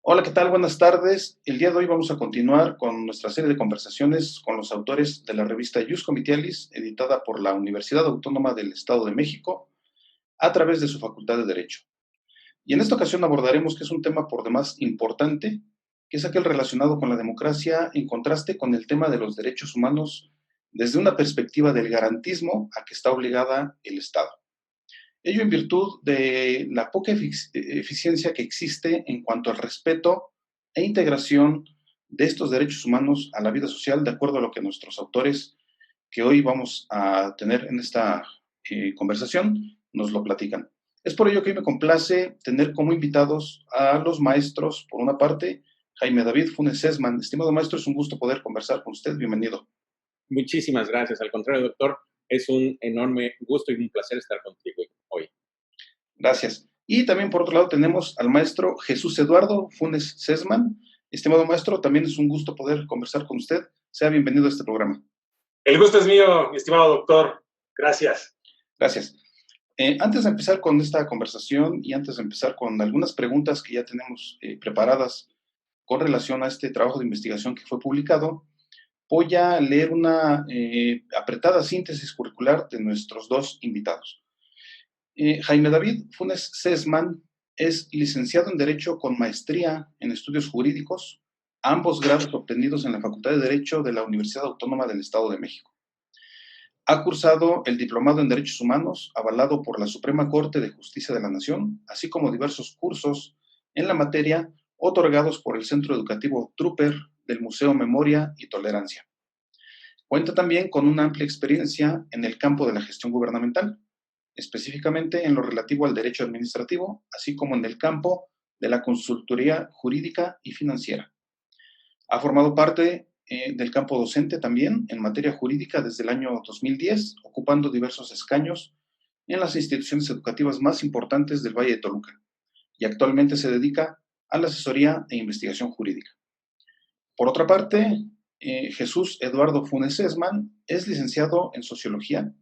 Hola, ¿qué tal? Buenas tardes. El día de hoy vamos a continuar con nuestra serie de conversaciones con los autores de la revista Ius Comitialis, editada por la Universidad Autónoma del Estado de México, a través de su Facultad de Derecho. Y en esta ocasión abordaremos que es un tema por demás importante, que es aquel relacionado con la democracia en contraste con el tema de los derechos humanos desde una perspectiva del garantismo a que está obligada el Estado. Ello en virtud de la poca eficiencia que existe en cuanto al respeto e integración de estos derechos humanos a la vida social, de acuerdo a lo que nuestros autores que hoy vamos a tener en esta conversación nos lo platican. Es por ello que hoy me complace tener como invitados a los maestros, por una parte, Jaime David Funes Sesman. Estimado maestro, es un gusto poder conversar con usted. Bienvenido. Muchísimas gracias. Al contrario, doctor, es un enorme gusto y un placer estar contigo hoy. Gracias. Y también por otro lado tenemos al maestro Jesús Eduardo Funes Sesman. Estimado maestro, también es un gusto poder conversar con usted. Sea bienvenido a este programa. El gusto es mío, mi estimado doctor. Gracias. Gracias. Antes de empezar con esta conversación y antes de empezar con algunas preguntas que ya tenemos preparadas con relación a este trabajo de investigación que fue publicado, voy a leer una apretada síntesis curricular de nuestros dos invitados. Jaime David Funes Sesman es licenciado en Derecho con maestría en Estudios Jurídicos, ambos grados obtenidos en la Facultad de Derecho de la Universidad Autónoma del Estado de México. Ha cursado el Diplomado en Derechos Humanos, avalado por la Suprema Corte de Justicia de la Nación, así como diversos cursos en la materia otorgados por el Centro Educativo Trooper del Museo Memoria y Tolerancia. Cuenta también con una amplia experiencia en el campo de la gestión gubernamental, específicamente en lo relativo al derecho administrativo, así como en el campo de la consultoría jurídica y financiera. Ha formado parte del campo docente también en materia jurídica desde el año 2010, ocupando diversos escaños en las instituciones educativas más importantes del Valle de Toluca, y actualmente se dedica a la asesoría e investigación jurídica. Por otra parte, Jesús Eduardo Funes Sesman es licenciado en Sociología,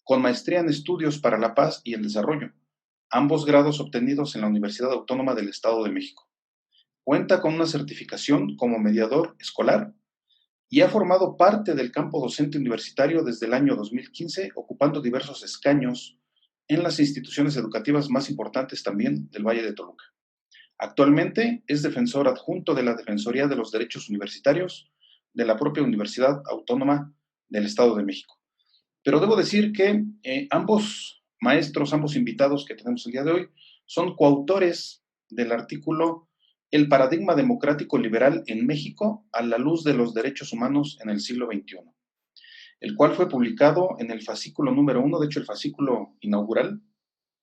con maestría en Estudios para la Paz y el Desarrollo, ambos grados obtenidos en la Universidad Autónoma del Estado de México. Cuenta con una certificación como mediador escolar y ha formado parte del campo docente universitario desde el año 2015, ocupando diversos escaños en las instituciones educativas más importantes también del Valle de Toluca. Actualmente es defensor adjunto de la Defensoría de los Derechos Universitarios de la propia Universidad Autónoma del Estado de México. Pero debo decir que ambos maestros, ambos invitados que tenemos el día de hoy, son coautores del artículo El paradigma democrático liberal en México a la luz de los derechos humanos en el siglo XXI, el cual fue publicado en el fascículo número 1, de hecho el fascículo inaugural,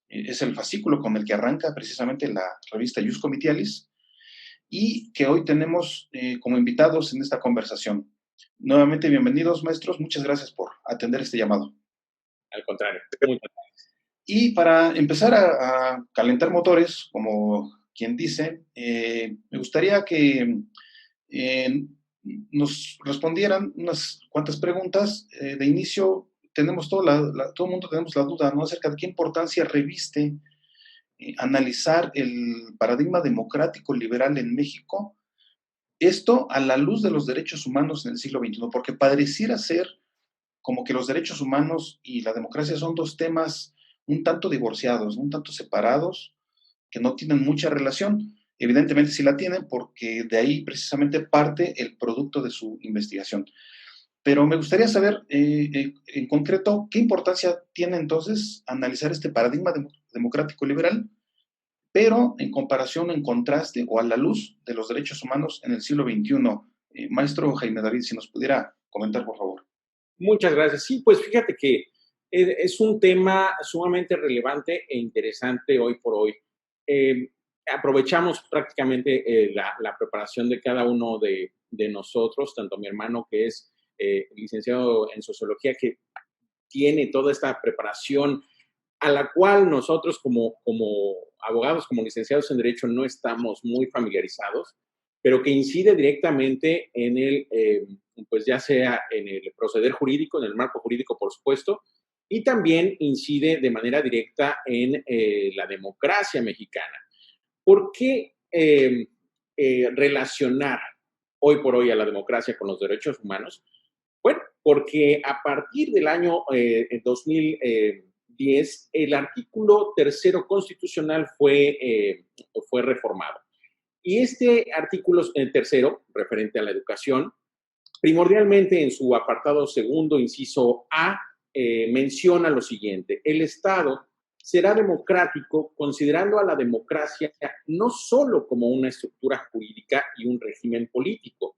es el fascículo con el que arranca precisamente la revista Ius Comitialis, y que hoy tenemos como invitados en esta conversación. Nuevamente, bienvenidos, maestros. Muchas gracias por atender este llamado. Al contrario, muchas gracias. Y para empezar a calentar motores, como quien dice, me gustaría que nos respondieran unas cuantas preguntas. De inicio, tenemos todo el mundo tenemos la duda, ¿no?, acerca de qué importancia reviste analizar el paradigma democrático liberal en México, esto a la luz de los derechos humanos en el siglo XXI, porque pareciera ser como que los derechos humanos y la democracia son dos temas un tanto divorciados, un tanto separados, que no tienen mucha relación. Evidentemente sí la tienen, porque de ahí precisamente parte el producto de su investigación. Pero me gustaría saber, en concreto, ¿qué importancia tiene entonces analizar este paradigma democrático liberal, pero en comparación, en contraste o a la luz de los derechos humanos en el siglo XXI? Maestro Jaime David, si nos pudiera comentar, por favor. Muchas gracias. Sí, pues fíjate que es un tema sumamente relevante e interesante hoy por hoy. Aprovechamos prácticamente la preparación de cada uno de nosotros, tanto mi hermano, que es licenciado en Sociología, que tiene toda esta preparación a la cual nosotros como abogados, como licenciados en Derecho, no estamos muy familiarizados, pero que incide directamente en pues ya sea en el proceder jurídico, en el marco jurídico, por supuesto, y también incide de manera directa en la democracia mexicana. ¿Por qué relacionar hoy por hoy a la democracia con los derechos humanos? Bueno, porque a partir del año 2010, el artículo tercero constitucional fue reformado. Y este artículo tercero, referente a la educación, primordialmente en su apartado segundo, inciso A, menciona lo siguiente: el Estado será democrático considerando a la democracia no solo como una estructura jurídica y un régimen político,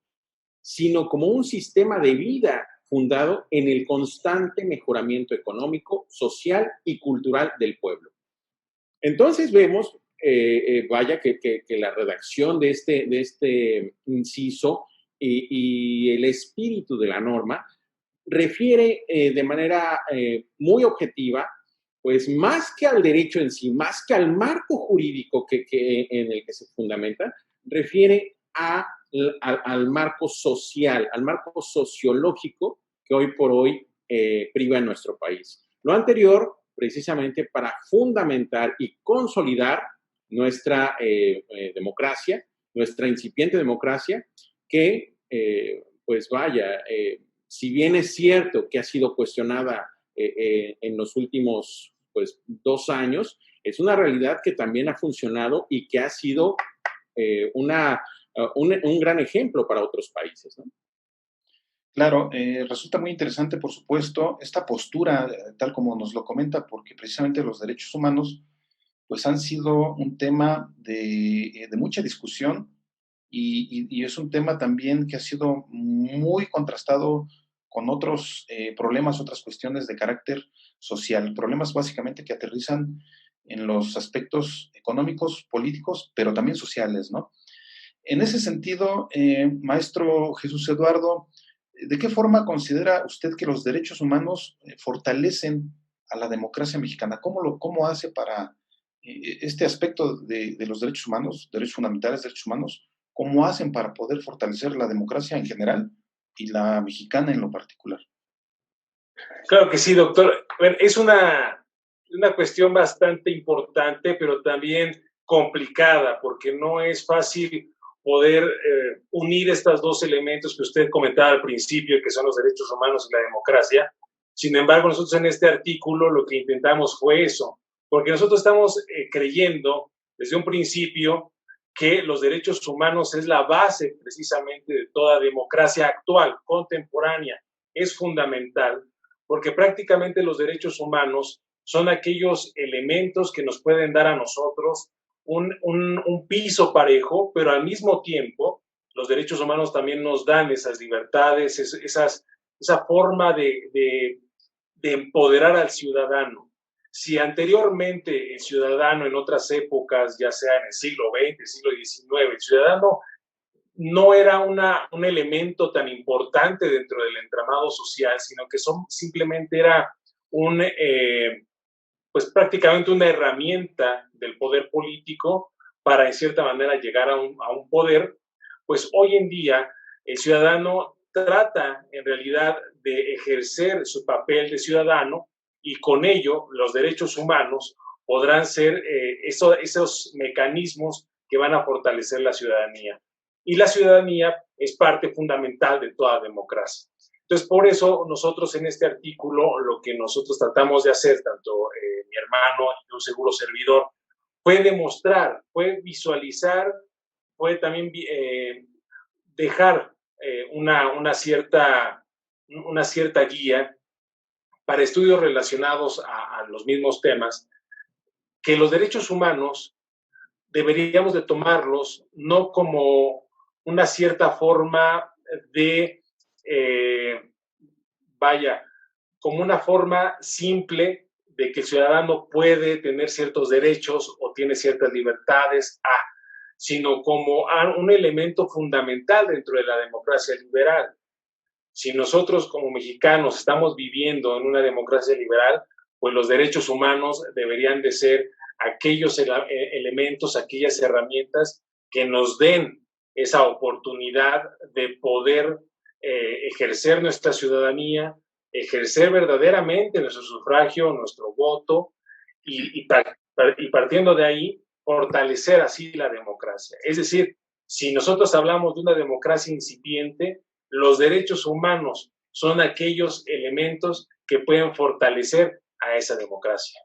sino como un sistema de vida fundado en el constante mejoramiento económico, social y cultural del pueblo. Entonces vemos, vaya, que la redacción de este inciso y el espíritu de la norma refiere de manera muy objetiva, pues más que al derecho en sí, más que al marco jurídico en el que se fundamenta, refiere al marco social, al marco sociológico que hoy por hoy priva en nuestro país. Lo anterior, precisamente para fundamentar y consolidar nuestra democracia, nuestra incipiente democracia, que, pues vaya, si bien es cierto que ha sido cuestionada en los últimos, pues, 2 años, es una realidad que también ha funcionado y que ha sido un gran ejemplo para otros países, ¿no? Claro, resulta muy interesante, por supuesto, esta postura, tal como nos lo comenta, porque precisamente los derechos humanos pues han sido un tema de mucha discusión y es un tema también que ha sido muy contrastado con otros problemas, otras cuestiones de carácter social, problemas básicamente que aterrizan en los aspectos económicos, políticos, pero también sociales, ¿no? En ese sentido, maestro Jesús Eduardo, ¿de qué forma considera usted que los derechos humanos fortalecen a la democracia mexicana? ¿Cómo hace para este aspecto de los derechos humanos, derechos fundamentales, derechos humanos, cómo hacen para poder fortalecer la democracia en general y la mexicana en lo particular? Claro que sí, doctor. Bueno, es una cuestión bastante importante, pero también complicada, porque no es fácil poder unir estos dos elementos que usted comentaba al principio, que son los derechos humanos y la democracia. Sin embargo, nosotros en este artículo lo que intentamos fue eso, porque nosotros estamos creyendo desde un principio que los derechos humanos es la base precisamente de toda democracia actual, contemporánea, es fundamental, porque prácticamente los derechos humanos son aquellos elementos que nos pueden dar a nosotros un piso parejo, pero al mismo tiempo los derechos humanos también nos dan esas libertades, esa forma de empoderar al ciudadano. Si anteriormente el ciudadano en otras épocas, ya sea en el siglo XX, siglo XIX, el ciudadano no era un elemento tan importante dentro del entramado social, sino que simplemente era pues prácticamente una herramienta del poder político para en cierta manera llegar a un poder, pues hoy en día el ciudadano trata en realidad de ejercer su papel de ciudadano y con ello los derechos humanos podrán ser esos mecanismos que van a fortalecer la ciudadanía. Y la ciudadanía es parte fundamental de toda democracia. Entonces, por eso nosotros en este artículo, lo que nosotros tratamos de hacer, tanto mi hermano y un seguro servidor, fue demostrar, fue visualizar, fue también dejar una cierta guía para estudios relacionados a los mismos temas, que los derechos humanos deberíamos de tomarlos no como una cierta forma de, como una forma simple de que el ciudadano puede tener ciertos derechos o tiene ciertas libertades, sino como un elemento fundamental dentro de la democracia liberal. Si nosotros como mexicanos estamos viviendo en una democracia liberal, pues los derechos humanos deberían de ser aquellos elementos, aquellas herramientas que nos den esa oportunidad de poder ejercer nuestra ciudadanía, ejercer verdaderamente nuestro sufragio, nuestro voto y partiendo de ahí, fortalecer así la democracia. Es decir, Si nosotros hablamos de una democracia incipiente, los derechos humanos son aquellos elementos que pueden fortalecer a esa democracia.